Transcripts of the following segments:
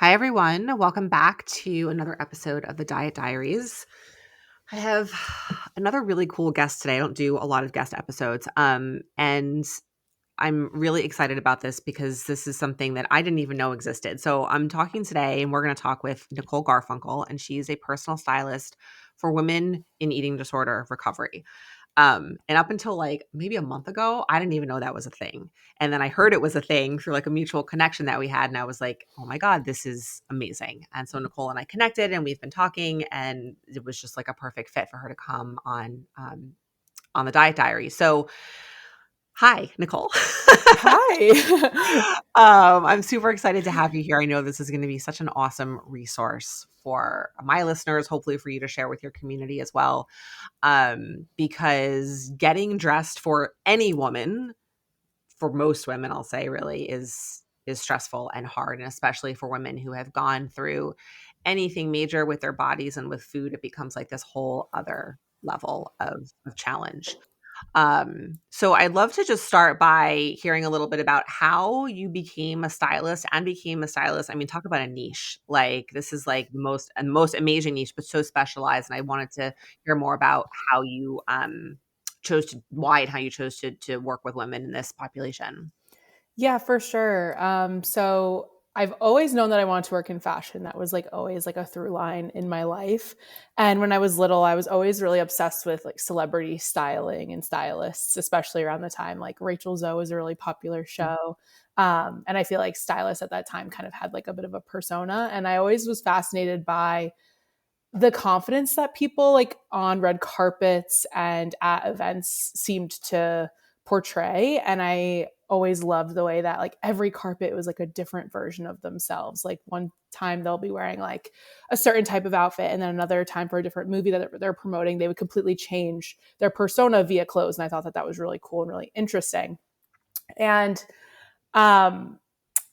Hi, everyone. Welcome back to another episode of the Diet Diaries. I have another really cool guest today. I don't do a lot of guest episodes. And I'm really excited about this because this is something that I didn't even know existed. So I'm talking today and we're going to talk with Nicole Garfunkel, and she's a personal stylist for women in eating disorder recovery. And up until like maybe a month ago, I didn't even know that was a thing. And then I heard it was a thing through like a mutual connection that we had. And I was like, oh my God, this is amazing. And so Nicole and I connected and we've been talking, and it was just like a perfect fit for her to come on the Diet Diary. So hi, Nicole. Hi. I'm super excited to have you here. I know this is going to be such an awesome resource for my listeners, hopefully for you to share with your community as well. Because getting dressed for any woman, for most women, I'll say really is stressful and hard. And especially for women who have gone through anything major with their bodies and with food, it becomes like this whole other level of challenge. So I'd love to just start by hearing a little bit about how you became a stylist and became a stylist. I mean, talk about a niche. Like this is like the most amazing niche, but so specialized. And I wanted to hear more about how you chose to why and how you chose to work with women in this population. Yeah, for sure. So I've always known that I wanted to work in fashion. That was like always like a through line in my life. And when I was little, I was always really obsessed with like celebrity styling and stylists, especially around the time like Rachel Zoe was a really popular show. And I feel like stylists at that time kind of had like a bit of a persona. And I always was fascinated by the confidence that people like on red carpets and at events seemed to portray. And I always loved the way that like every carpet was like a different version of themselves. Like one time they'll be wearing like a certain type of outfit, and then another time for a different movie that they're promoting, they would completely change their persona via clothes. And I thought that that was really cool and really interesting. And um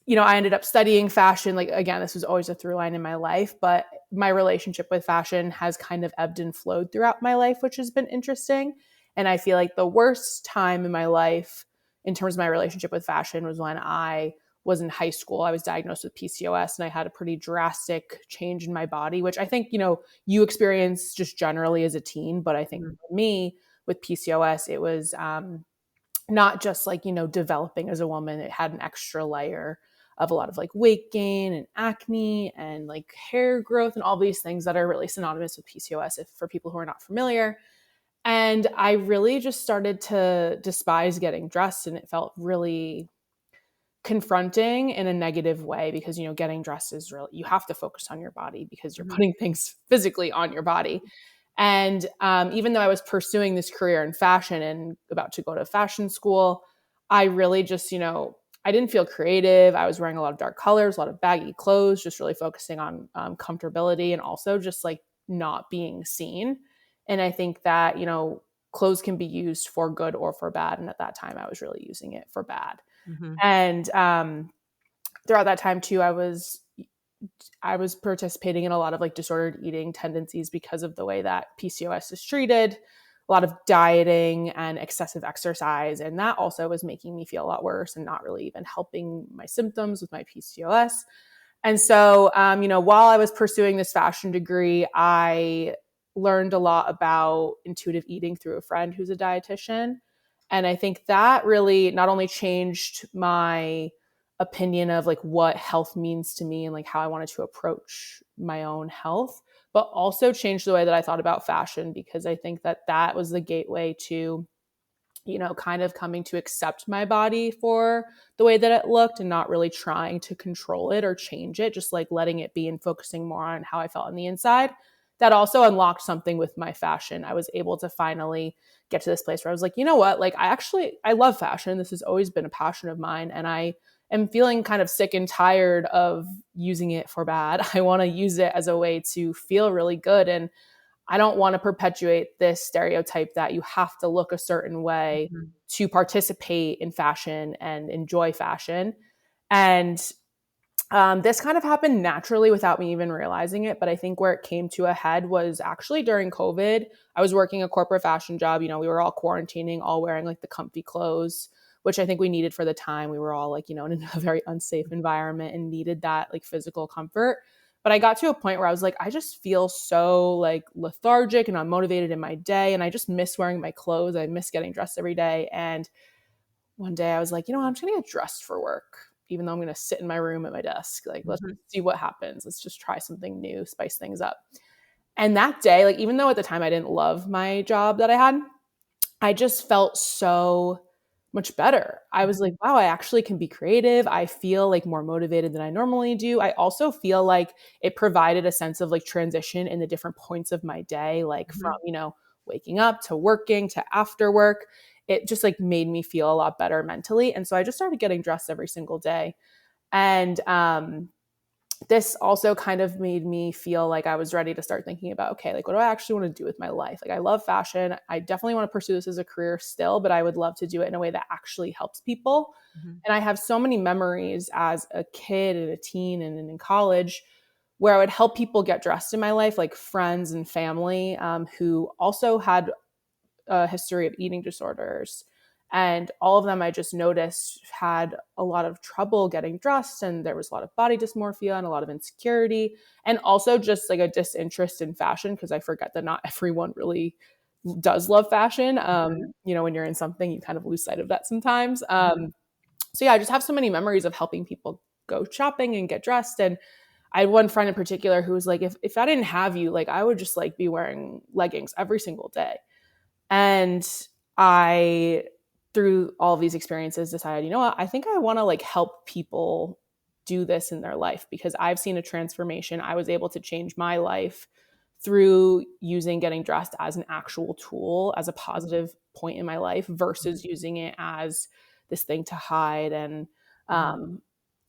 I ended up studying fashion. Like, again, this was always a through line in my life, but my relationship with fashion has kind of ebbed and flowed throughout my life, which has been interesting. And I feel like the worst time in my life in terms of my relationship with fashion was when I was in high school. I was diagnosed with PCOS and I had a pretty drastic change in my body, which I think, you experience just generally as a teen. But I think Mhm. for me with PCOS, it was not just like, developing as a woman. It had an extra layer of a lot of like weight gain and acne and like hair growth and all these things that are really synonymous with PCOS, if for people who are not familiar. And I really just started to despise getting dressed, and it felt really confronting in a negative way because, getting dressed is real. You have to focus on your body because you're Mhm. putting things physically on your body. And even though I was pursuing this career in fashion and about to go to fashion school, I really just, I didn't feel creative. I was wearing a lot of dark colors, a lot of baggy clothes, just really focusing on comfortability and also just like not being seen. And I think that, clothes can be used for good or for bad. And at that time, I was really using it for bad. Mhm. And throughout that time too, I was participating in a lot of like disordered eating tendencies because of the way that PCOS is treated, a lot of dieting and excessive exercise. And that also was making me feel a lot worse and not really even helping my symptoms with my PCOS. And so, while I was pursuing this fashion degree, I learned a lot about intuitive eating through a friend who's a dietitian. And I think that really not only changed my opinion of like what health means to me and like how I wanted to approach my own health, but also changed the way that I thought about fashion, because I think that that was the gateway to, kind of coming to accept my body for the way that it looked and not really trying to control it or change it, just like letting it be and focusing more on how I felt on the inside. That also unlocked something with my fashion. I was able to finally get to this place where I was like, you know what? Like, I love fashion. This has always been a passion of mine. And I am feeling kind of sick and tired of using it for bad. I want to use it as a way to feel really good. And I don't want to perpetuate this stereotype that you have to look a certain way Mhm. to participate in fashion and enjoy fashion. And this kind of happened naturally without me even realizing it. But I think where it came to a head was actually during COVID. I was working a corporate fashion job. We were all quarantining, all wearing like the comfy clothes. which I think we needed for the time. We were all like, in a very unsafe environment and needed that like physical comfort. But I got to a point where I was like, I just feel so like lethargic and unmotivated in my day. And I just miss wearing my clothes. I miss getting dressed every day. And one day I was like, I'm just going to get dressed for work, even though I'm going to sit in my room at my desk. Like, let's Mhm. see what happens. Let's just try something new, spice things up. And that day, like, even though at the time I didn't love my job that I had, I just felt so much better. I was like, wow, I actually can be creative. I feel like more motivated than I normally do. I also feel like it provided a sense of like transition in the different points of my day, like from, Mhm. waking up to working to after work. It just like made me feel a lot better mentally. And so I just started getting dressed every single day. And this also kind of made me feel like I was ready to start thinking about, okay, like what do I actually want to do with my life? Like I love fashion. I definitely want to pursue this as a career still, but I would love to do it in a way that actually helps people. Mhm. And I have so many memories as a kid and a teen and in college where I would help people get dressed in my life, like friends and family who also had a history of eating disorders. And all of them I just noticed had a lot of trouble getting dressed, and there was a lot of body dysmorphia and a lot of insecurity, and also just like a disinterest in fashion because I forget that not everyone really does love fashion. Mhm. When you're in something, you kind of lose sight of that sometimes. Mhm. So yeah, I just have so many memories of helping people go shopping and get dressed. And I had one friend in particular who was like, if I didn't have you, like I would just like be wearing leggings every single day. And I, through all of these experiences, decided, you know what, I think I want to like help people do this in their life because I've seen a transformation. I was able to change my life through using getting dressed as an actual tool, as a positive point in my life versus using it as this thing to hide Mhm. um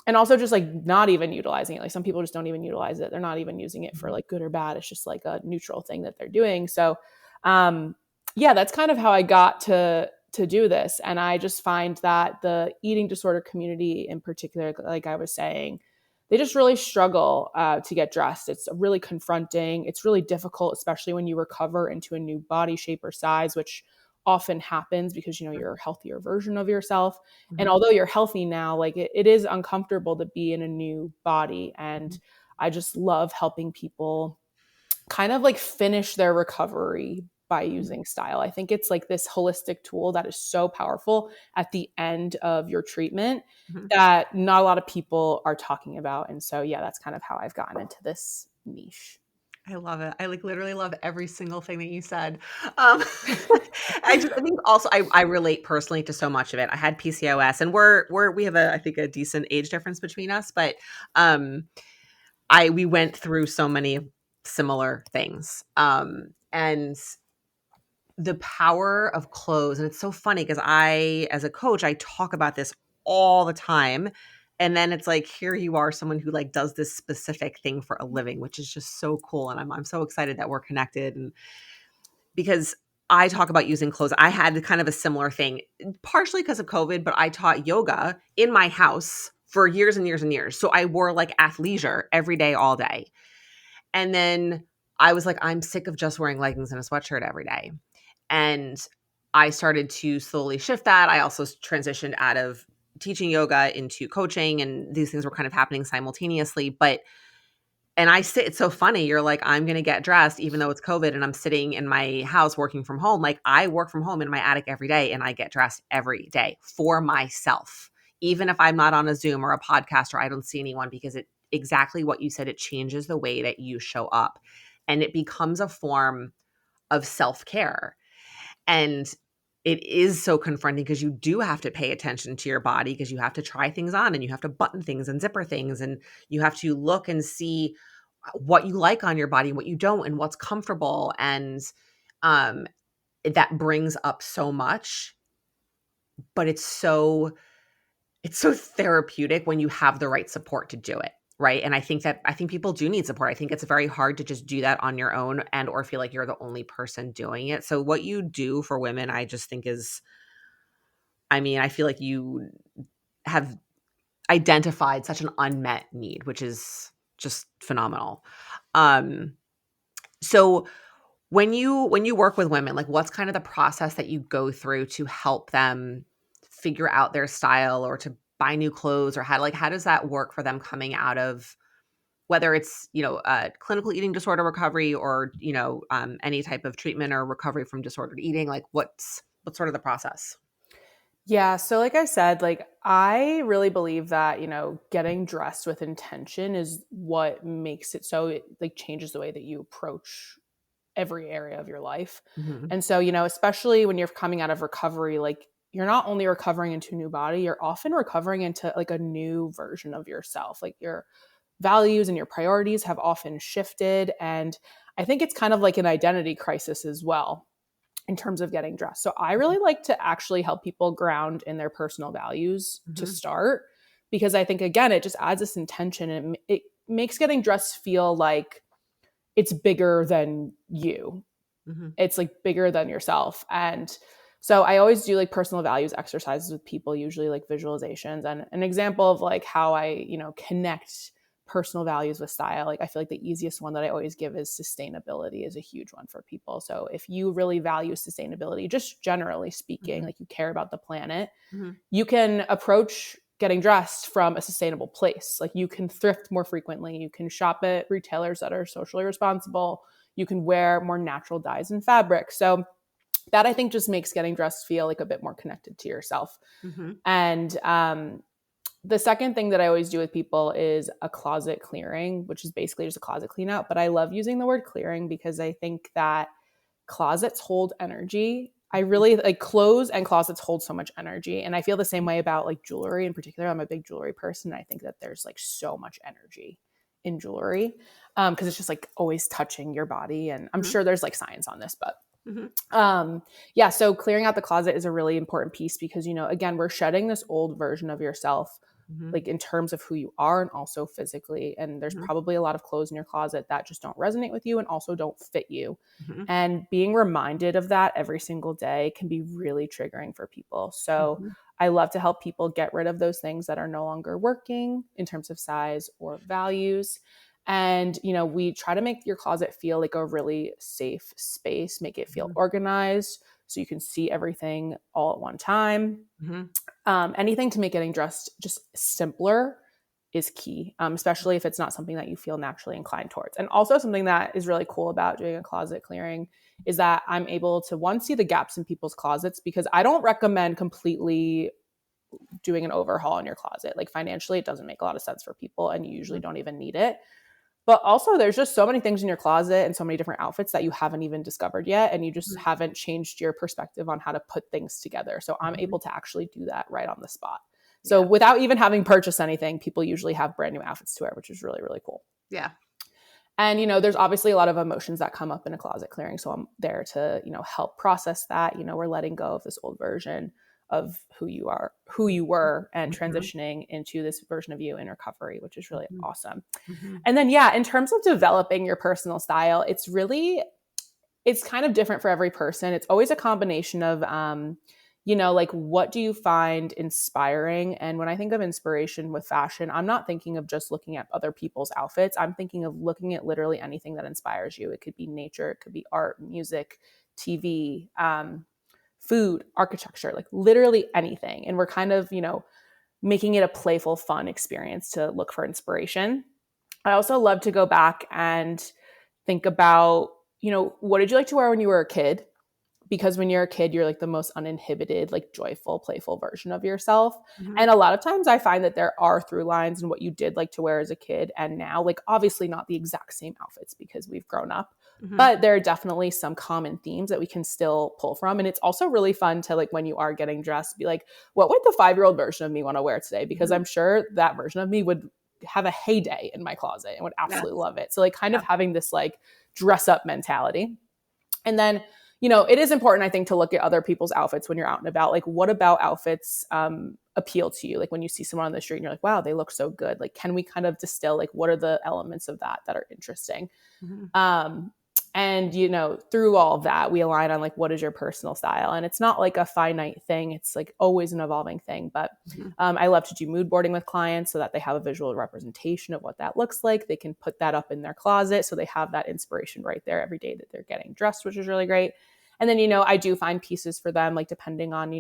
and also just like not even utilizing it. Like some people just don't even utilize it. They're not even using it for Mhm. like good or bad. It's just like a neutral thing that they're doing. So um yeah, that's kind of how I got to do this. And I just find that the eating disorder community in particular, like I was saying, they just really struggle to get dressed. It's really confronting. It's really difficult, especially when you recover into a new body shape or size, which often happens because you're a healthier version of yourself. And Mhm. although you're healthy now, like it is uncomfortable to be in a new body. And Mhm. I just love helping people kind of like finish their recovery by Mhm. using style. I think it's like this holistic tool that is so powerful at the end of your treatment Mhm. that not a lot of people are talking about. And so, yeah, that's kind of how I've gotten into this niche. I love it. I like literally love every single thing that you said. I think also I relate personally to so much of it. I had PCOS and we have I think a decent age difference between us, but um I we went through so many similar things. And the power of clothes, and it's so funny because I as a coach, I talk about this all the time. And then it's like here you are, someone who like does this specific thing for a living, which is just so cool. And I'm so excited that we're connected. And because I talk about using clothes. I had kind of a similar thing, partially because of COVID, but I taught yoga in my house for years and years and years. So I wore like athleisure every day, all day. And then I was like, I'm sick of just wearing leggings and a sweatshirt every day. And I started to slowly shift that. I also transitioned out of teaching yoga into coaching, and these things were kind of happening simultaneously. But and I sit it's so funny, you're like, "I'm gonna get dressed even though it's COVID and I'm sitting in my house working from home." Like, I work from home in my attic every day, and I get dressed every day for myself, even if I'm not on a Zoom or a podcast or I don't see anyone, because it exactly what you said, it changes the way that you show up, and it becomes a form of self-care. And it is so confronting because you do have to pay attention to your body because you have to try things on and you have to button things and zipper things and you have to look and see what you like on your body, what you don't, and what's comfortable. And um, that brings up so much, but it's so therapeutic when you have the right support to do it. Right. And I think people do need support. I think it's very hard to just do that on your own and or feel like you're the only person doing it. So what you do for women, I just think is, I mean, I feel like you have identified such an unmet need, which is just phenomenal. Um, so when you work with women, like what's kind of the process that you go through to help them figure out their style or to buy new clothes, or how does that work for them coming out of whether it's, clinical eating disorder recovery or, any type of treatment or recovery from disordered eating? Like what's sort of the process? Yeah. So, like I said, like I really believe that, getting dressed with intention is what makes it so it like changes the way that you approach every area of your life. Mhm. And so, especially when you're coming out of recovery, like you're not only recovering into a new body, you're often recovering into like a new version of yourself. Like your values and your priorities have often shifted. And I think it's kind of like an identity crisis as well in terms of getting dressed. So I really like to actually help people ground in their personal values to Mhm. start, because I think, again, it just adds this intention and it makes getting dressed feel like it's bigger than you. Mhm. It's like bigger than yourself. And so I always do like personal values exercises with people, usually like visualizations. And an example of like how I, connect personal values with style. Like I feel like the easiest one that I always give is sustainability is a huge one for people. So if you really value sustainability, just generally speaking, Mhm. like you care about the planet, Mhm. you can approach getting dressed from a sustainable place. Like you can thrift more frequently, you can shop at retailers that are socially responsible, you can wear more natural dyes and fabrics. So that I think just makes getting dressed feel like a bit more connected to yourself. Mhm. And the second thing that I always do with people is a closet clearing, which is basically just a closet clean out. But I love using the word clearing because I think that closets hold energy. I really like clothes, and closets hold so much energy. And I feel the same way about like jewelry in particular. I'm a big jewelry person. I think that there's like so much energy in jewelry because it's just like always touching your body. And I'm Mhm. sure there's like science on this, but Mhm. yeah, so clearing out the closet is a really important piece because, again, we're shedding this old version of yourself, Mhm. like in terms of who you are and also physically. And there's Mhm. probably a lot of clothes in your closet that just don't resonate with you and also don't fit you. Mhm. And being reminded of that every single day can be really triggering for people. So Mhm. I love to help people get rid of those things that are no longer working in terms of size or values. And, we try to make your closet feel like a really safe space, make it feel Mhm. organized so you can see everything all at one time. Mhm. Anything to make getting dressed just simpler is key, especially if it's not something that you feel naturally inclined towards. And also, something that is really cool about doing a closet clearing is that I'm able to, one, see the gaps in people's closets, because I don't recommend completely doing an overhaul in your closet. Like financially, it doesn't make a lot of sense for people, and you usually Mhm. don't even need it. But also, there's just so many things in your closet and so many different outfits that you haven't even discovered yet. And you just Mhm. haven't changed your perspective on how to put things together. So I'm Mhm. able to actually do that right on the spot. So Yeah. without even having purchased anything, people usually have brand new outfits to wear, which is really, really cool. Yeah. And, there's obviously a lot of emotions that come up in a closet clearing. So I'm there to, help process that. We're letting go of this old version of who you are, who you were, and Mhm. transitioning into this version of you in recovery, which is really Mhm. awesome. Mhm. And then, yeah, in terms of developing your personal style, it's kind of different for every person. It's always a combination of, like what do you find inspiring? And when I think of inspiration with fashion, I'm not thinking of just looking at other people's outfits. I'm thinking of looking at literally anything that inspires you. It could be nature, it could be art, music, TV, food, architecture, like literally anything. And we're kind of, making it a playful, fun experience to look for inspiration. I also love to go back and think about, what did you like to wear when you were a kid? Because when you're a kid, you're like the most uninhibited, like joyful, playful version of yourself. Mhm. And a lot of times I find that there are through lines in what you did like to wear as a kid and now, like obviously not the exact same outfits because we've grown up, Mhm. but there are definitely some common themes that we can still pull from. And it's also really fun to, like, when you are getting dressed, be like, what would the 5-year-old version of me want to wear today? Because Mhm. I'm sure that version of me would have a heyday in my closet and would absolutely Yes. love it. So like kind Yeah. of having this like dress up mentality. And then, it is important, I think, to look at other people's outfits when you're out and about. Like, what about outfits appeal to you? Like when you see someone on the street and you're like, wow, they look so good. Like, can we kind of distill, like, what are the elements of that are interesting? Mhm. Um, and, through all of that, we align on like, what is your personal style? And it's not like a finite thing. It's like always an evolving thing. But Mhm. I love to do mood boarding with clients so that they have a visual representation of what that looks like. They can put that up in their closet so they have that inspiration right there every day that they're getting dressed, which is really great. And then, I do find pieces for them, like depending on,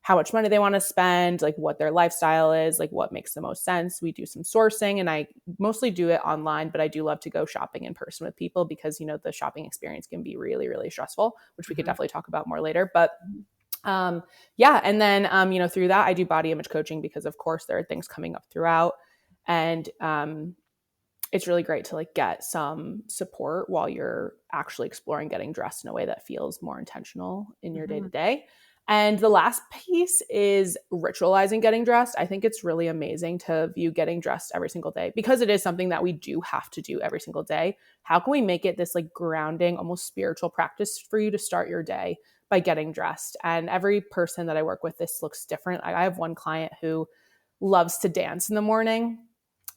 how much money they want to spend, like what their lifestyle is, like what makes the most sense. We do some sourcing, and I mostly do it online, but I do love to go shopping in person with people because, the shopping experience can be really, really stressful, which we could Mhm. definitely talk about more later. But yeah. And then, through that, I do body image coaching because, of course, there are things coming up throughout. And it's really great to like get some support while you're actually exploring getting dressed in a way that feels more intentional in your day to Mhm. day. And the last piece is ritualizing getting dressed. I think it's really amazing to view getting dressed every single day because it is something that we do have to do every single day. How can we make it this like grounding, almost spiritual practice for you to start your day by getting dressed? And every person that I work with, this looks different. I have one client who loves to dance in the morning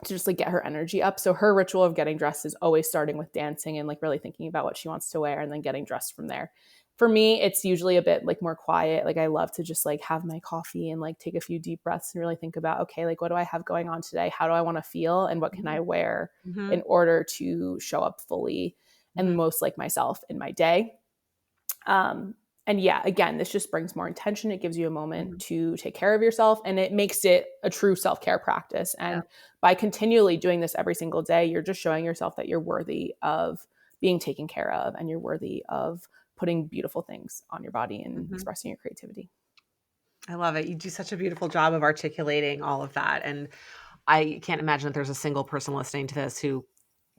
to just like get her energy up. So her ritual of getting dressed is always starting with dancing and like really thinking about what she wants to wear and then getting dressed from there. For me, it's usually a bit like more quiet. Like I love to just like have my coffee and like take a few deep breaths and really think about, okay, like what do I have going on today? How do I want to feel? And what can I wear Mhm. in order to show up fully and Mhm. most like myself in my day? Um, and yeah, again, this just brings more intention. It gives you a moment Mhm. to take care of yourself and it makes it a true self care practice. Yeah. And by continually doing this every single day, you're just showing yourself that you're worthy of being taken care of and you're worthy of putting beautiful things on your body and Mhm. expressing your creativity. I love it. You do such a beautiful job of articulating all of that, and I can't imagine that there's a single person listening to this who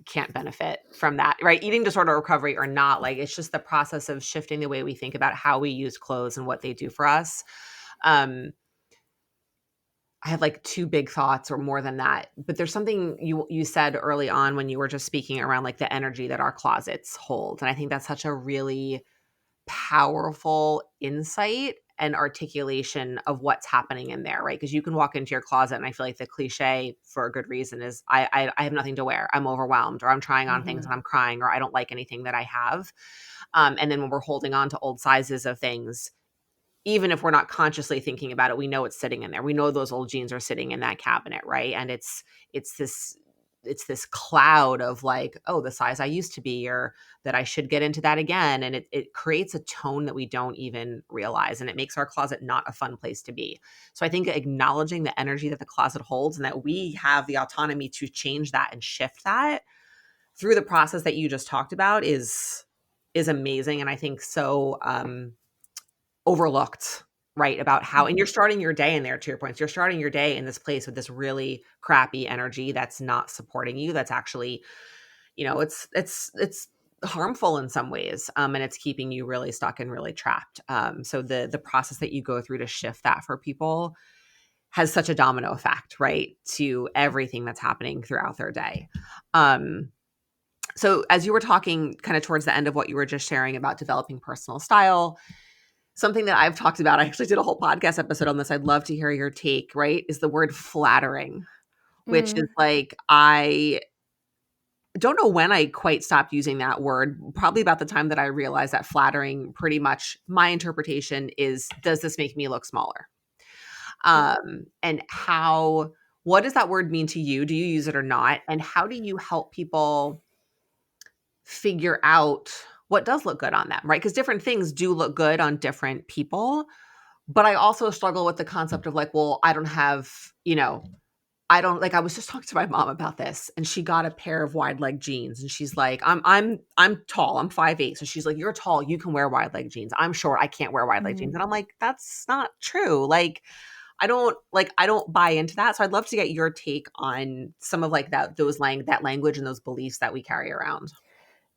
can't benefit from that, right? Eating disorder recovery or not, like, it's just the process of shifting the way we think about how we use clothes and what they do for us. Um, I have, like, 2 big thoughts or more than that, but there's something you said early on when you were just speaking around, like, the energy that our closets hold, and I think that's such a really powerful insight and articulation of what's happening in there, right? Because you can walk into your closet, and I feel like the cliche for a good reason is I have nothing to wear. I'm overwhelmed, or I'm trying on things Mm-hmm. and I'm crying, or I don't like anything that I have. And then when we're holding on to old sizes of things, even if we're not consciously thinking about it, we know it's sitting in there. We know those old jeans are sitting in that cabinet, right? And it's this it's this cloud of like, oh, the size I used to be, or that I should get into that again. And it creates a tone that we don't even realize. And it makes our closet not a fun place to be. So I think acknowledging the energy that the closet holds and that we have the autonomy to change that and shift that through the process that you just talked about is amazing. And I think so overlooked, right? About how, and you're Mm-hmm. starting your day in there, to your points. You're starting your day in this place with this really crappy energy that's not supporting you. That's actually, it's harmful in some ways, and it's keeping you really stuck and really trapped. So the process that you go through to shift that for people has such a domino effect, right, to everything that's happening throughout their day. Um, so as you were talking, kind of towards the end of what you were just sharing about developing personal style, something that I've talked about, I actually did a whole podcast episode on this. I'd love to hear your take, right? Is the word flattering, which is Mm. like, I don't know when I quite stopped using that word, probably about the time that I realized that flattering, pretty much my interpretation is, does this make me look smaller? Yeah. And what does that word mean to you? Do you use it or not? And how do you help people figure out what does look good on them, right? Because different things do look good on different people. But I also struggle with the concept of like, well, I don't have, I don't like, I was just talking to my mom about this and she got a pair of wide leg jeans and she's like, I'm tall. I'm 5'8". So she's like, you're tall. You can wear wide leg jeans. I'm short. I can't wear wide leg jeans. Mm. And I'm like, that's not true. Like, I don't buy into that. So I'd love to get your take on some of like that language and those beliefs that we carry around.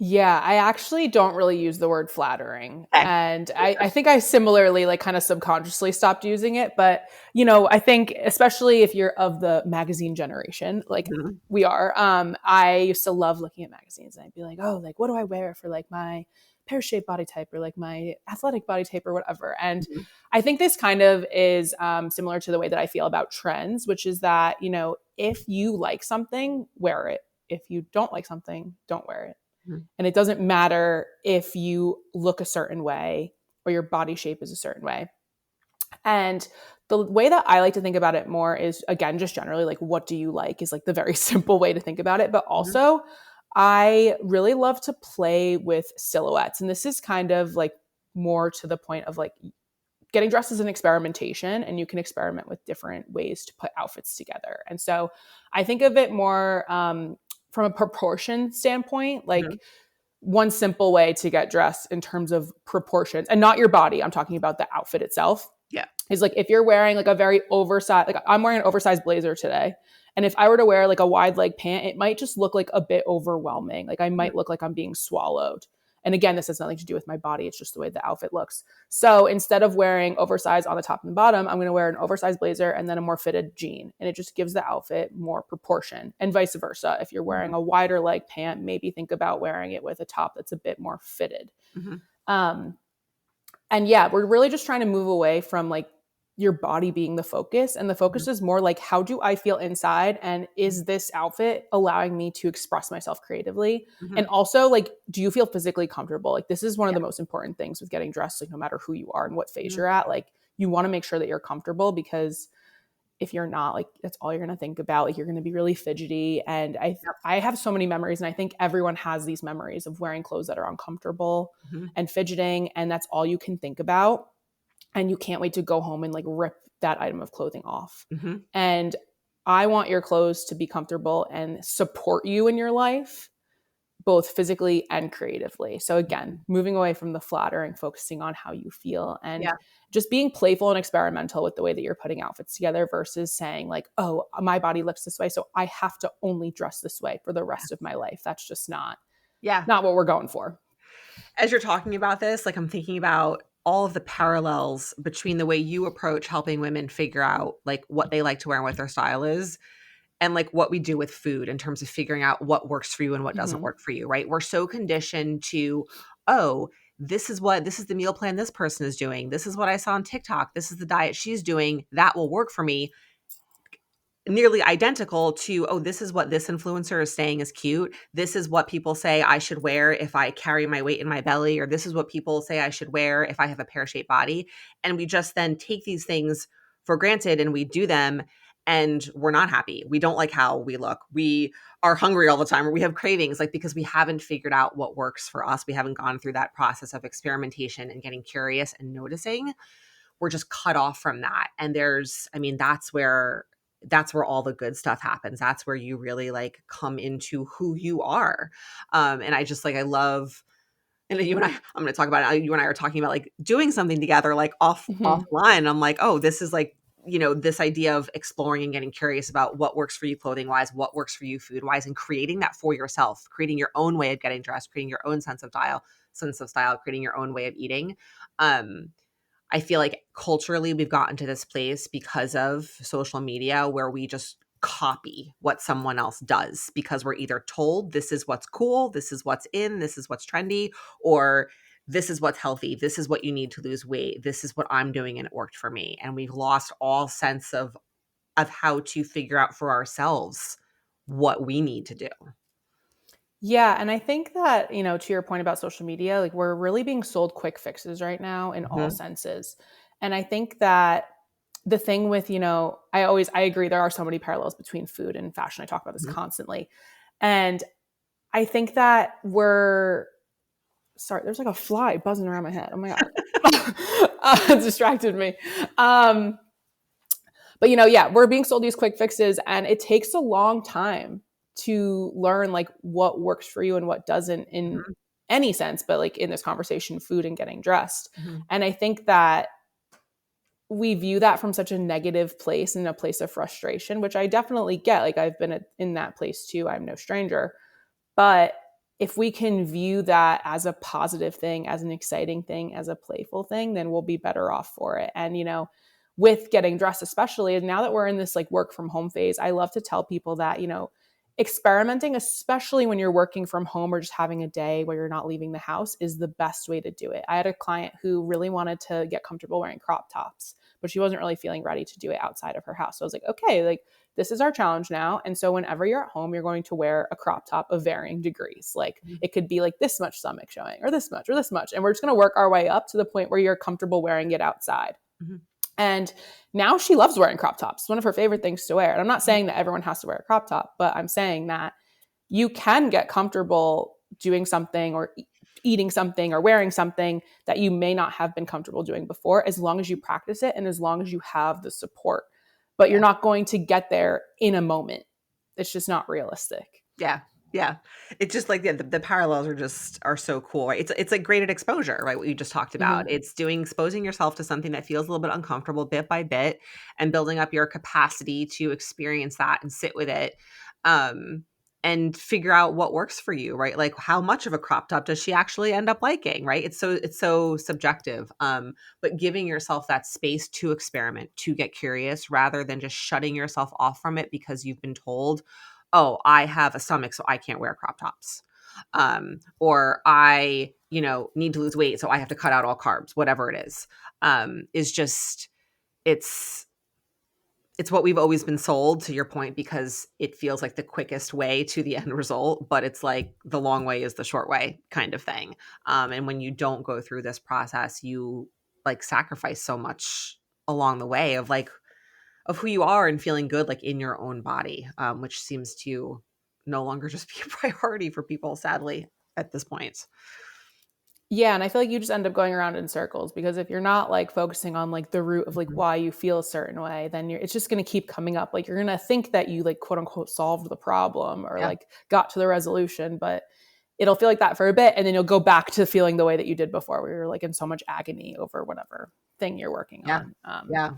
Yeah, I actually don't really use the word flattering. Okay. And I think I similarly, like, kind of subconsciously stopped using it. But, I think, especially if you're of the magazine generation, like Mhm. we are, I used to love looking at magazines and I'd be like, oh, like, what do I wear for like my pear shaped body type or like my athletic body type or whatever? And Mhm. I think this kind of is similar to the way that I feel about trends, which is that, if you like something, wear it. If you don't like something, don't wear it. Mhm. And it doesn't matter if you look a certain way or your body shape is a certain way. And the way that I like to think about it more is, again, just generally like, what do you like is like the very simple way to think about it. But Mhm. also, I really love to play with silhouettes. And this is kind of like more to the point of like getting dressed is an experimentation, and you can experiment with different ways to put outfits together. And so I think of it more from a proportion standpoint, Mhm. like one simple way to get dressed in terms of proportions, and not your body, I'm talking about the outfit itself, Yeah. is like if you're wearing like a very oversized, like I'm wearing an oversized blazer today. And if I were to wear like a wide leg pant, it might just look like a bit overwhelming. Like I Mhm. might look like I'm being swallowed. And again, this has nothing to do with my body. It's just the way the outfit looks. So instead of wearing oversized on the top and the bottom, I'm going to wear an oversized blazer and then a more fitted jean. And it just gives the outfit more proportion, and vice versa. If you're wearing Mhm. a wider leg pant, maybe think about wearing it with a top that's a bit more fitted. Mhm. Um, and yeah, we're really just trying to move away from like your body being the focus. And the focus Mhm. is more like, how do I feel inside? And Mhm. is this outfit allowing me to express myself creatively? And Mhm. also, like, do you feel physically comfortable? Like, this is one of Yeah. the most important things with getting dressed, like, no matter who you are and what phase Mhm. you're at. Like, you want to make sure that you're comfortable, because if you're not, like, that's all you're going to think about. Like, you're going to be really fidgety. And Yep. I have so many memories, and I think everyone has these memories of wearing clothes that are uncomfortable Mhm. and fidgeting, and that's all you can think about. And you can't wait to go home and like rip that item of clothing off. Mhm. And I want your clothes to be comfortable and support you in your life, both physically and creatively. So again, Mhm. moving away from the flattering, focusing on how you feel, and Yeah. just being playful and experimental with the way that you're putting outfits together, versus saying like, oh, my body looks this way, so I have to only dress this way for the rest of my life. That's just Yeah. not what we're going for. As you're talking about this, like, I'm thinking about all of the parallels between the way you approach helping women figure out, like, what they like to wear and what their style is, and, like, what we do with food in terms of figuring out what works for you and what doesn't Mm-hmm. work for you, right? We're so conditioned to, "Oh, this is the meal plan this person is doing. This is what I saw on TikTok. This is the diet she's doing. That will work for me." Nearly identical to, "Oh, this is what this influencer is saying is cute. This is what people say I should wear if I carry my weight in my belly," or, "This is what people say I should wear if I have a pear-shaped body." And we just then take these things for granted and we do them, and we're not happy. We don't like how we look. We are hungry all the time, or we have cravings, like, because we haven't figured out what works for us. We haven't gone through that process of experimentation and getting curious and noticing. We're just cut off from that. And I mean, that's where all the good stuff happens. That's where you really like come into who you are. And I just like, I love, and you and I'm going to talk about it. You and I are talking about like doing something together, like Mm-hmm. offline. I'm like, oh, this is like, this idea of exploring and getting curious about what works for you clothing wise, what works for you food wise, and creating that for yourself, creating your own way of getting dressed, creating your own sense of style, creating your own way of eating. Um, I feel like culturally we've gotten to this place because of social media where we just copy what someone else does because we're either told this is what's cool, this is what's in, this is what's trendy, or this is what's healthy, this is what you need to lose weight, this is what I'm doing and it worked for me. And we've lost all sense of how to figure out for ourselves what we need to do. Yeah, and I think that, to your point about social media, like we're really being sold quick fixes right now in all Mhm. senses. And I think that the thing with, I agree there are so many parallels between food and fashion. I talk about this Mhm. constantly. And I think that we're sorry, there's like a fly buzzing around my head. Oh my God. It distracted me. Um, but yeah, we're being sold these quick fixes, and it takes a long time to learn like what works for you and what doesn't in Mhm. any sense, but like in this conversation, food and getting dressed. Mhm. And I think that we view that from such a negative place and a place of frustration, which I definitely get. Like I've been in that place too. I'm no stranger. But if we can view that as a positive thing, as an exciting thing, as a playful thing, then we'll be better off for it. And, with getting dressed, especially now that we're in this like work from home phase, I love to tell people that, experimenting, especially when you're working from home or just having a day where you're not leaving the house, is the best way to do it. I had a client who really wanted to get comfortable wearing crop tops, but she wasn't really feeling ready to do it outside of her house. So I was like, okay, like this is our challenge now. And so whenever you're at home, you're going to wear a crop top of varying degrees. Like Mhm. it could be like this much stomach showing or this much or this much. And we're just going to work our way up to the point where you're comfortable wearing it outside. Mhm. And now she loves wearing crop tops. It's one of her favorite things to wear. And I'm not Mhm. saying that everyone has to wear a crop top, but I'm saying that you can get comfortable doing something or eating something or wearing something that you may not have been comfortable doing before, as long as you practice it and as long as you have the support. But you're Yeah. not going to get there in a moment. It's just not realistic. Yeah. Yeah. It's just like the parallels are so cool, right? It's like graded exposure, right? What you just talked about. Mm-hmm. It's doing exposing yourself to something that feels a little bit uncomfortable bit by bit and building up your capacity to experience that and sit with it. Um and figure out what works for you, right? Like how much of a crop top does she actually end up liking, right? It's so subjective. But giving yourself that space to experiment, to get curious rather than just shutting yourself off from it because you've been told, oh, I have a stomach, so I can't wear crop tops. Or I, need to lose weight, so I have to cut out all carbs, whatever it is just, it's, it's what we've always been sold, to your point, because it feels like the quickest way to the end result, but it's like the long way is the short way kind of thing. And when you don't go through this process, you like sacrifice so much along the way of who you are and feeling good like in your own body, which seems to no longer just be a priority for people, sadly, at this point. Yeah, and I feel like you just end up going around in circles, because if you're not like focusing on like the root of like Mhm. why you feel a certain way, then it's just going to keep coming up. Like you're going to think that you like quote unquote solved the problem or Yeah. like got to the resolution, but it'll feel like that for a bit, and then you'll go back to feeling the way that you did before, where you're like in so much agony over whatever thing you're working Yeah. on. Yeah.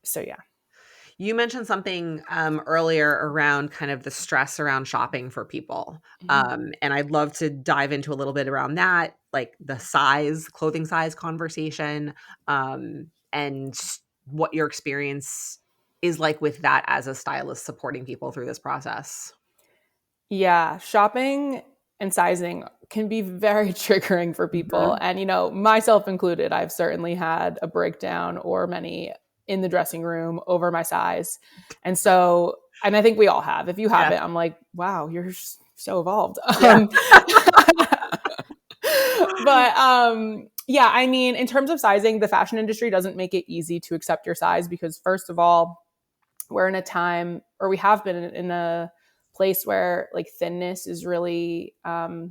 So yeah. You mentioned something earlier around kind of the stress around shopping for people. Mhm. And I'd love to dive into a little bit around that, like the size, clothing size conversation, and what your experience is like with that as a stylist supporting people through this process. Yeah, shopping and sizing can be very triggering for people. Mhm. And, myself included, I've certainly had a breakdown or many in the dressing room over my size. And so, and I think we all have. If you Yeah. haven't, I'm like, wow, you're so evolved. Yeah. But yeah, I mean, in terms of sizing, the fashion industry doesn't make it easy to accept your size because, first of all, we're in a time, or we have been in a place where like thinness is really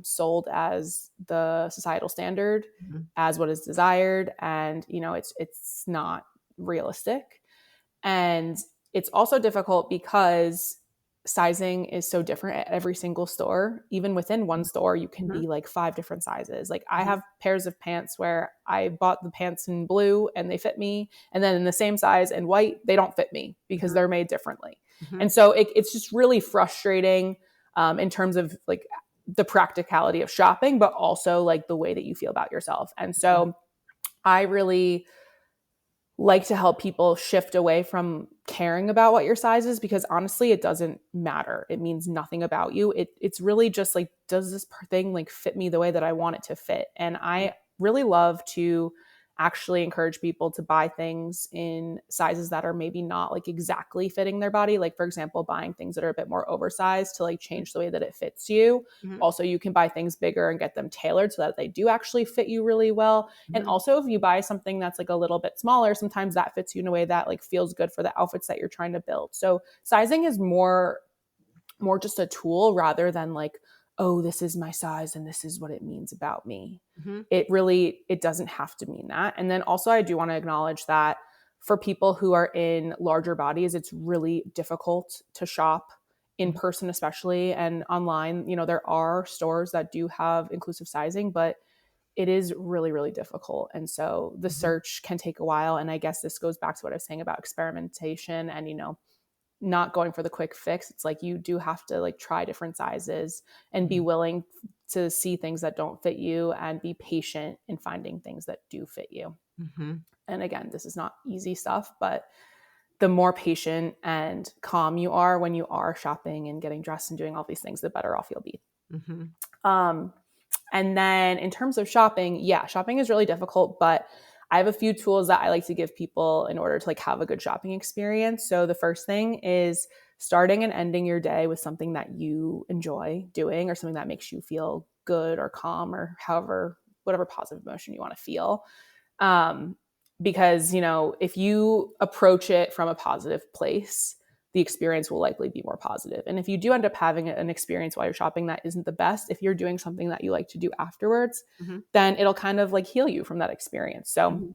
sold as the societal standard, Mhm. as what is desired, and it's not realistic. And it's also difficult because sizing is so different at every single store. Even within one store, you can Mhm. be like 5 different sizes. Like I Mhm. have pairs of pants where I bought the pants in blue and they fit me. And then in the same size in white, they don't fit me because Mhm. they're made differently. Mhm. And so it's just really frustrating in terms of like the practicality of shopping, but also like the way that you feel about yourself. And Mhm. so I really like to help people shift away from caring about what your size is, because honestly it doesn't matter. It means nothing about you. It's really just like, does this thing like fit me the way that I want it to fit? And I really love to actually encourage people to buy things in sizes that are maybe not like exactly fitting their body, like for example buying things that are a bit more oversized to like change the way that it fits you. Mhm. Also, you can buy things bigger and get them tailored so that they do actually fit you really well. And Mhm. also, if you buy something that's like a little bit smaller, sometimes that fits you in a way that like feels good for the outfits that you're trying to build. So sizing is more just a tool rather than like, oh, this is my size and this is what it means about me. Mhm. It doesn't have to mean that. And then also I do want to acknowledge that for people who are in larger bodies, it's really difficult to shop in Mhm. person, especially, and online. There are stores that do have inclusive sizing, but it is really, really difficult. And so the Mhm. search can take a while. And I guess this goes back to what I was saying about experimentation and, not going for the quick fix. It's like you do have to like try different sizes and be Mhm. willing to see things that don't fit you and be patient in finding things that do fit you. Mhm. And again, this is not easy stuff, but the more patient and calm you are when you are shopping and getting dressed and doing all these things, the better off you'll be. Mhm. Um, and then in terms of shopping, yeah, shopping is really difficult, but I have a few tools that I like to give people in order to like have a good shopping experience. So the first thing is starting and ending your day with something that you enjoy doing or something that makes you feel good or calm or however, whatever positive emotion you want to feel. Um, because, if you approach it from a positive place, the experience will likely be more positive. And if you do end up having an experience while you're shopping that isn't the best, if you're doing something that you like to do afterwards, Mm-hmm. then it'll kind of like heal you from that experience. So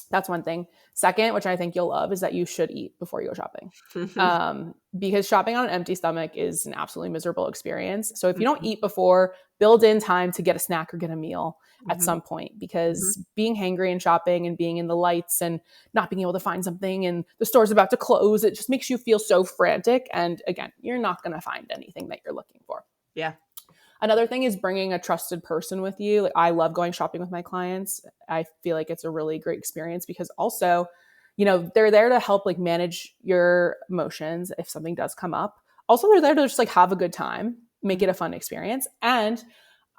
that's one thing. Second, which I think you'll love, is that you should eat before you go shopping. Mm-hmm. Because shopping on an empty stomach is an absolutely miserable experience. So if you don't Mm-hmm. eat before, build in time to get a snack or get a meal at Mm-hmm. some point, because being hangry and shopping and being in the lights and not being able to find something and the store's about to close, it just makes you feel so frantic. And again, you're not going to find anything that you're looking for. Yeah. Another thing is bringing a trusted person with you. Like, I love going shopping with my clients. I feel like it's a really great experience because also, they're there to help like manage your emotions if something does come up. Also, they're there to just like have a good time, make it a fun experience. And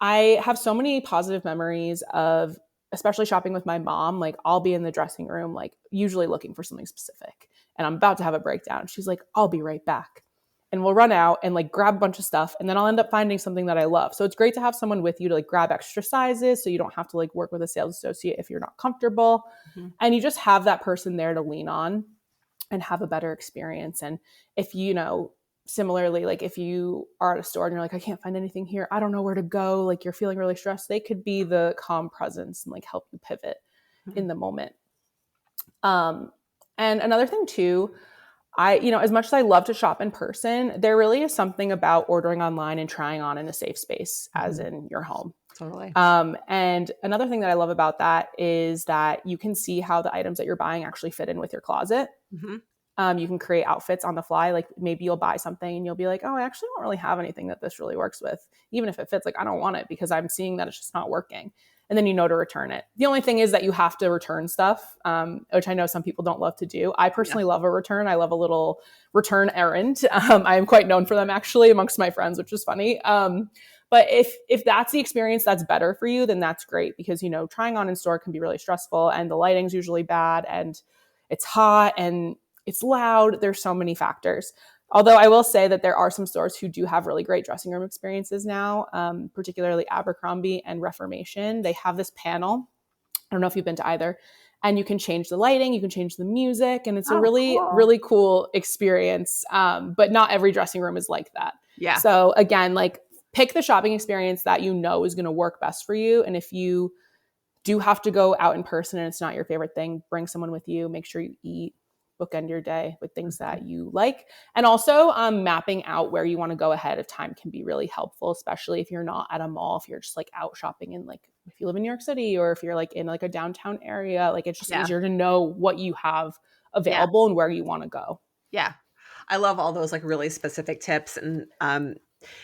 I have so many positive memories of, especially shopping with my mom. Like, I'll be in the dressing room, like usually looking for something specific, and I'm about to have a breakdown. She's like, "I'll be right back." And we'll run out and like grab a bunch of stuff, and then I'll end up finding something that I love. So it's great to have someone with you to like grab extra sizes, so you don't have to like work with a sales associate if you're not comfortable. Mm-hmm. And you just have that person there to lean on and have a better experience. And if similarly, like if you are at a store and you're like, I can't find anything here, I don't know where to go, like you're feeling really stressed, they could be the calm presence and like help you pivot Mm-hmm. in the moment. And another thing too, as much as I love to shop in person, there really is something about ordering online and trying on in a safe space, as in your home. Totally. And another thing that I love about that is that you can see how the items that you're buying actually fit in with your closet. Mm-hmm. You can create outfits on the fly. Like maybe you'll buy something and you'll be like, oh, I actually don't really have anything that this really works with. Even if it fits, like I don't want it because I'm seeing that it's just not working. And then to return it. The only thing is that you have to return stuff, which I know some people don't love to do. I personally love a return. I love a little return errand. I am quite known for them actually amongst my friends, which is funny. But if that's the experience that's better for you, then that's great, because trying on in store can be really stressful, and the lighting's usually bad, and it's hot and it's loud. There's so many factors. Although I will say that there are some stores who do have really great dressing room experiences now, particularly Abercrombie and Reformation. They have this panel. I don't know if you've been to either. And you can change the lighting, you can change the music, and it's a really, cool. really cool experience. But not every dressing room is like that. Yeah. So again, like pick the shopping experience that is going to work best for you. And if you do have to go out in person and it's not your favorite thing, bring someone with you. Make sure you eat, bookend your day with things that you like. And also mapping out where you want to go ahead of time can be really helpful, especially if you're not at a mall, if you're just like out shopping in, like if you live in New York City, or if you're like in like a downtown area, like it's just easier to know what you have available and where you want to go. Yeah. I love all those like really specific tips. And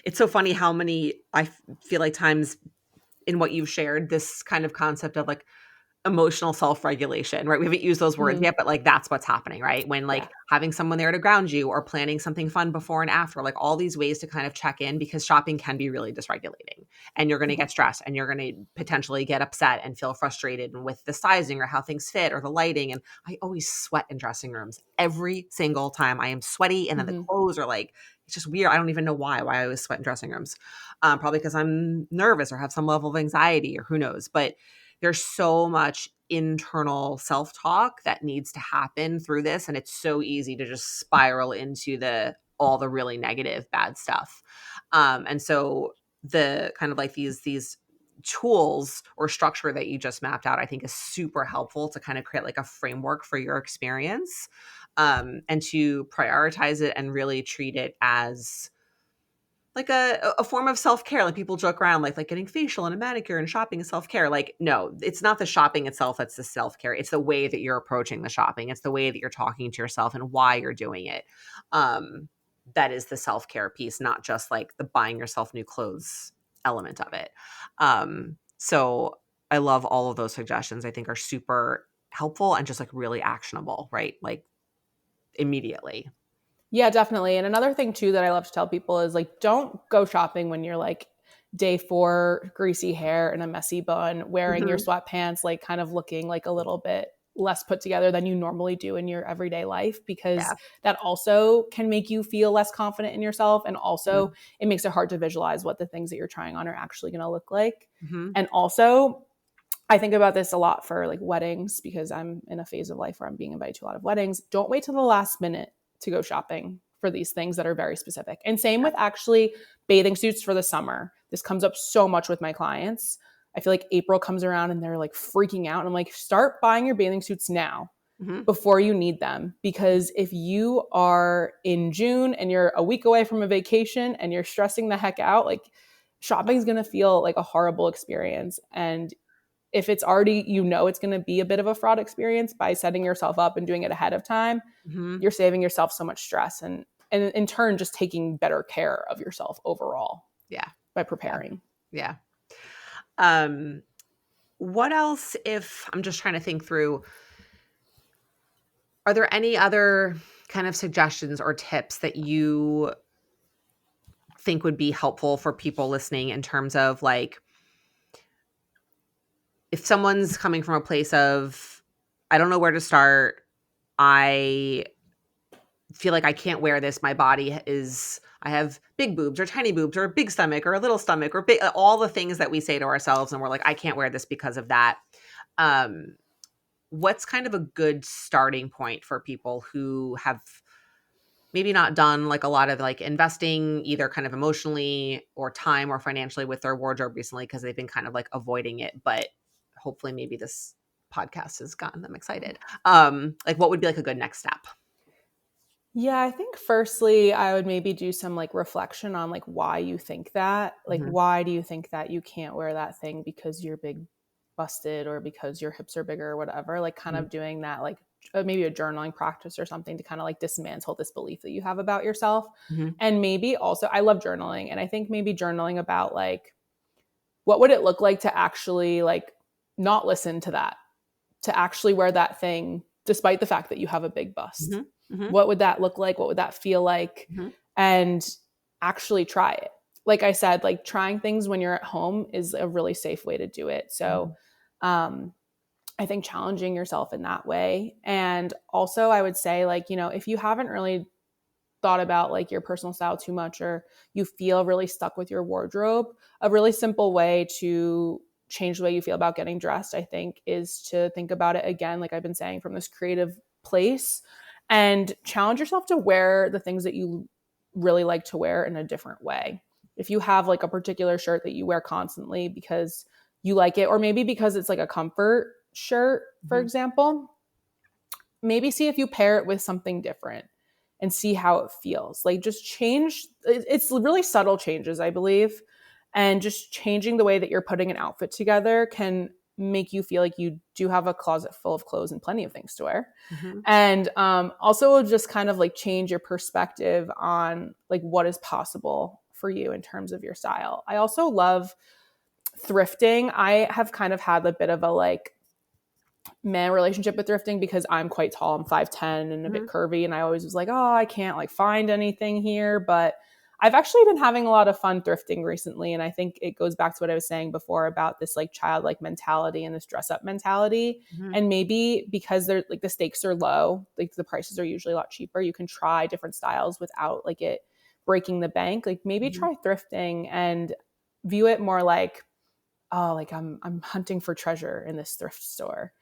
it's so funny how many I feel like times in what you've shared, this kind of concept of like emotional self-regulation, right? We haven't used those words yet, but like that's what's happening, right? When like having someone there to ground you, or planning something fun before and after, like all these ways to kind of check in, because shopping can be really dysregulating, and you're going to get stressed, and you're going to potentially get upset and feel frustrated with the sizing or how things fit or the lighting. And I always sweat in dressing rooms every single time. I am sweaty, and then the clothes are like, it's just weird. I don't even know why I always sweat in dressing rooms. Probably because I'm nervous or have some level of anxiety, or who knows. But there's so much internal self-talk that needs to happen through this, and it's so easy to just spiral into all the really negative bad stuff. And so the kind of like these tools or structure that you just mapped out, I think is super helpful to kind of create like a framework for your experience, and to prioritize it and really treat it as like a form of self-care. Like people joke around like getting facial and a manicure and shopping is self-care. Like, no, it's not the shopping itself that's the self-care. It's the way that you're approaching the shopping. It's the way that you're talking to yourself and why you're doing it. That is the self-care piece, not just like the buying yourself new clothes element of it. So I love all of those suggestions. I think are super helpful and just like really actionable, right? Like immediately. Yeah, definitely. And another thing too that I love to tell people is like, don't go shopping when you're like day 4, greasy hair and a messy bun, wearing your sweatpants, like kind of looking like a little bit less put together than you normally do in your everyday life, because that also can make you feel less confident in yourself. And also it makes it hard to visualize what the things that you're trying on are actually going to look like. And also, I think about this a lot for like weddings, because I'm in a phase of life where I'm being invited to a lot of weddings. Don't wait till the last minute to go shopping for these things that are very specific. And same with actually bathing suits for the summer. This comes up so much with my clients. I feel like April comes around and they're like freaking out. And I'm like, start buying your bathing suits now before you need them. Because if you are in June and you're a week away from a vacation and you're stressing the heck out, like shopping is going to feel like a horrible experience. And if it's already, it's going to be a bit of a fraud experience, by setting yourself up and doing it ahead of time, you're saving yourself so much stress and in turn, just taking better care of yourself overall. Yeah. By preparing. Yeah. What else, if I'm just trying to think through, are there any other kind of suggestions or tips that you think would be helpful for people listening in terms of like, if someone's coming from a place of, I don't know where to start, I feel like I can't wear this, my body is, I have big boobs or tiny boobs or a big stomach or a little stomach or big, all the things that we say to ourselves and we're like, I can't wear this because of that. What's kind of a good starting point for people who have maybe not done like a lot of like investing either kind of emotionally or time or financially with their wardrobe recently because they've been kind of like avoiding it, but hopefully maybe this podcast has gotten them excited. Like what would be like a good next step? Yeah, I think firstly, I would maybe do some like reflection on like why you think that. Like, why do you think that you can't wear that thing because you're big busted or because your hips are bigger or whatever? Like, kind of doing that, like maybe a journaling practice or something to kind of like dismantle this belief that you have about yourself. And maybe also, I love journaling. And I think maybe journaling about like, what would it look like to actually like not listen to that, to actually wear that thing despite the fact that you have a big bust? What would that look like? What would that feel like? And actually try it. Like I said, like trying things when you're at home is a really safe way to do it. So I think challenging yourself in that way. And also I would say like, if you haven't really thought about like your personal style too much, or you feel really stuck with your wardrobe, a really simple way to change the way you feel about getting dressed, I think, is to think about it again, like I've been saying, from this creative place, and challenge yourself to wear the things that you really like to wear in a different way. If you have like a particular shirt that you wear constantly because you like it, or maybe because it's like a comfort shirt, for example, maybe see if you pair it with something different and see how it feels. Like just change. It's really subtle changes, I believe. And just changing the way that you're putting an outfit together can make you feel like you do have a closet full of clothes and plenty of things to wear. And also just kind of like change your perspective on like what is possible for you in terms of your style. I also love thrifting. I have kind of had a bit of a like man relationship with thrifting because I'm quite tall. I'm 5'10" and a bit curvy. And I always was like, oh, I can't like find anything here. But I've actually been having a lot of fun thrifting recently. And I think it goes back to what I was saying before about this like childlike mentality and this dress up mentality. And maybe because they're like the stakes are low, like the prices are usually a lot cheaper, you can try different styles without like it breaking the bank. Like maybe try thrifting and view it more like, oh, like I'm hunting for treasure in this thrift store.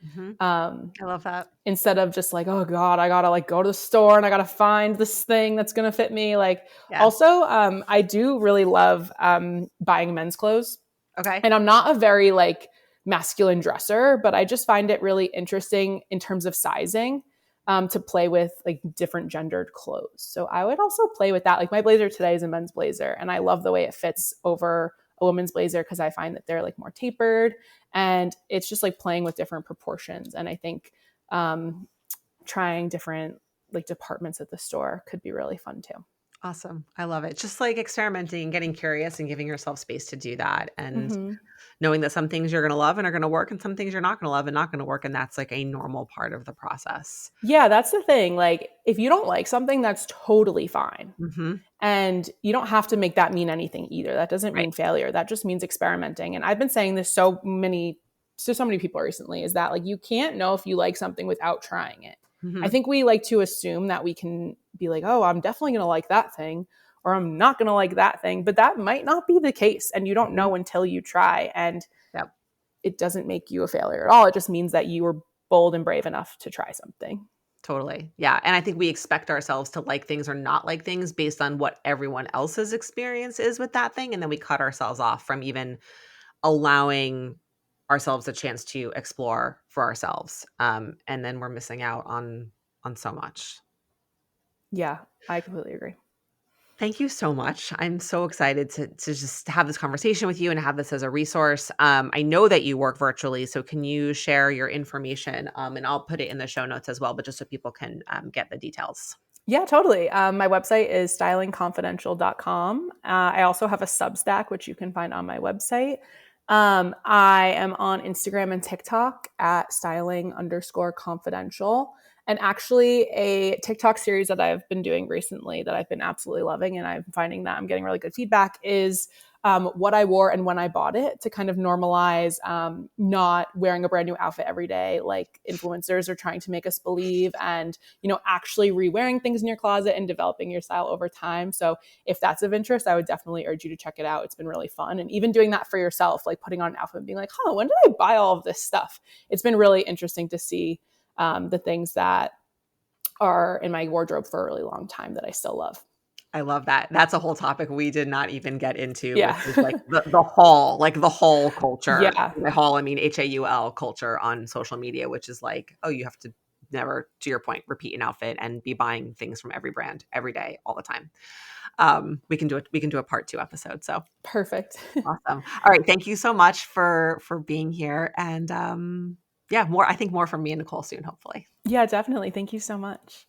I love that. Instead of just like, oh God, I gotta like go to the store and I gotta find this thing that's gonna fit me. Like also, I do really love buying men's clothes. Okay. And I'm not a very like masculine dresser, but I just find it really interesting in terms of sizing to play with like different gendered clothes. So I would also play with that. Like my blazer today is a men's blazer and I love the way it fits over a woman's blazer because I find that they're like more tapered and it's just like playing with different proportions. And I think trying different like departments at the store could be really fun too. Awesome. I love it. Just like experimenting and getting curious and giving yourself space to do that. And knowing that some things you're going to love and are going to work and some things you're not going to love and not going to work. And that's like a normal part of the process. Yeah, that's the thing. Like if you don't like something, that's totally fine. And you don't have to make that mean anything either. That doesn't mean failure. That just means experimenting. And I've been saying this to so many people recently, is that like you can't know if you like something without trying it. I think we like to assume that we can be like, oh, I'm definitely going to like that thing or I'm not going to like that thing. But that might not be the case. And you don't know until you try. And it doesn't make you a failure at all. It just means that you were bold and brave enough to try something. Totally. Yeah. And I think we expect ourselves to like things or not like things based on what everyone else's experience is with that thing. And then we cut ourselves off from even allowing ourselves a chance to explore for ourselves. And then we're missing out on so much. Yeah, I completely agree. Thank you so much. I'm so excited to just have this conversation with you and have this as a resource. I know that you work virtually, so can you share your information? And I'll put it in the show notes as well, but just so people can get the details. Yeah, totally. My website is stylingconfidential.com. I also have a Substack, which you can find on my website. I am on Instagram and TikTok at styling_confidential. And actually, a TikTok series that I've been doing recently that I've been absolutely loving, and I'm finding that I'm getting really good feedback, is what I wore and when I bought it, to kind of normalize not wearing a brand new outfit every day, like influencers are trying to make us believe, and actually re-wearing things in your closet and developing your style over time. So if that's of interest, I would definitely urge you to check it out. It's been really fun. And even doing that for yourself, like putting on an outfit and being like, when did I buy all of this stuff? It's been really interesting to see the things that are in my wardrobe for a really long time that I still love. I love that. That's a whole topic we did not even get into, which Yeah. is like the haul, like the haul culture. Yeah. By haul, I mean HAUL culture on social media, which is like, oh, you have to never, to your point, repeat an outfit and be buying things from every brand every day, all the time. We can do it. We can do a part 2 episode. So Perfect. awesome. All right. Thank you so much for being here. And yeah, more, I think more from me and Nicole soon, hopefully. Yeah, definitely. Thank you so much.